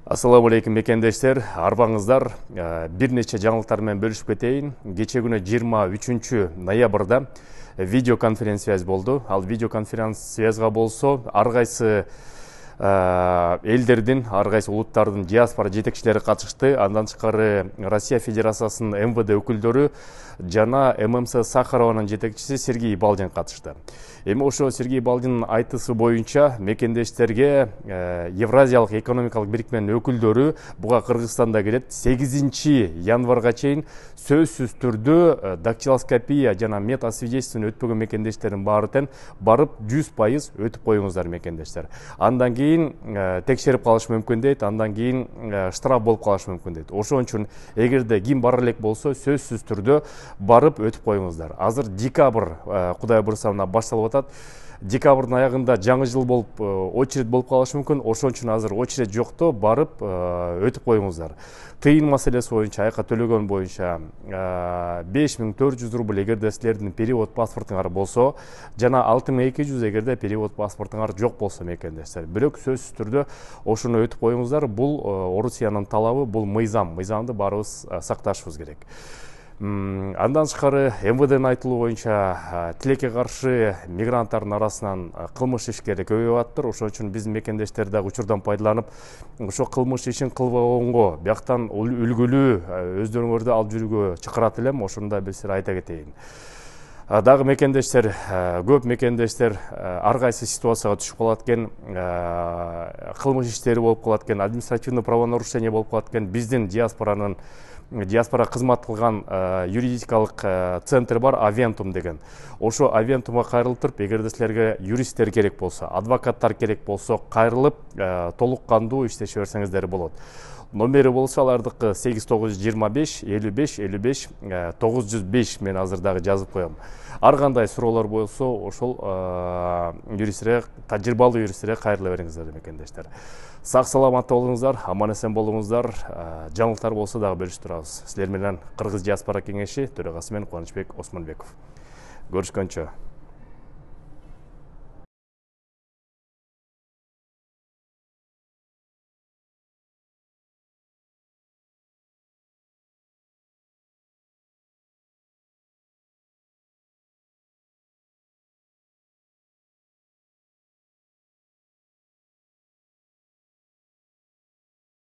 Ассаламу алейкум мекендештер, арбаңыздар. Бир нече жаңылыктар менен бөлүшүп кетейин. Кече күнү 23 ноябрда видеоконференция болду. Ал видеоконференцияга болсо ар кайсы элдердин, ар кайсы улуттардын диаспора жетекчилери катышты. Андан тышкары Россия Федерациясынын МВД өкүлдөрү жана ММС Сахарованын жетекчиси Сергей Балдин катышты. Эми ошо Сергей Балдинин айтысы боюнча мекендештерге Евразиялык экономикалык бирикменин өкүлдөрү буга Кыргызстанда келет. 8 январга чейин сөзсүз түрдө дактилоскопия жана метасвидетельствону өтпөгөн мекендештердин баары тең барып 100% өтүп коюңуздар мекендештер. Андан кийин текшерип калыш мүмкүн дейт, андан кийин штраф болуп калыш мүмкүн дейт. Ошон үчүн эгерде ким бара элек болсо сөзсүз түрдө барып өтүп коюңуздар. Азыр декабрь Кудай буйруса башталып атат. Декабрдын аягында жаңы жыл болуп очередь болуп калышы мүмкүн. Ошон үчүн азыр очередь жокто барып өтүп коюңуздар. Тыйын маселеси боюнча, айка төлөгөн боюнча 5400 рубль эгерде силердин перевод паспортуңар болсо, жана 6200 эгерде перевод паспортуңар жок болсо мекендештер. Бирок сөзсүз түрдө ошону өтүп коюңуздар. Бул Орусиянын талабы, бул мыйзамды баарыбыз сакташыбыз керек. Андан тышкары МВДнын айтылуу боюнча тилекке каршы мигранттардын арасынан кылмыш ишкери көбөйүп атыптыр. Ошон үчүн биздин мекендештер дагы учурдан пайдаланып, ошо кылмыш ишин кылбагонго бияктан үлгүлүү өздөрүңөрдү алып жүрүүгө чакырат элем. Ошону да силерге айта кетейин. Дагы мекендештер, көп мекендештер ар кайсы ситуацияга түшүп калат экен, кылмыш иштери болуп калат экен, административный правонарушение болуп калат экен. Биздин диаспора кызмат кылган юридикалык центр бар, Авентум деген. Ошо Авентумга кайрылып туруп, эгерде силерге юристтер керек болсо, адвокаттар керек болсо, кайрылып толук кандуу иштеше берсеңиздер болот. Номери болсо алардыкы 8925 55 55 905 мен азыр дагы жазып коем. Ар кандай суроолор болсо ошол юристтерге, тажрыйбалуу юристтерге кайрыла бериңиздер мекендештер. Сак саламатта болуңуздар, аман эсен болуңуздар. Жаңылыктар болсо дагы бөлүшүп турабыз. Силер менен Кыргыз диаспора кеңеши төрагасы мен Кубанычбек Осмонбеков. Көрүшкөнчө.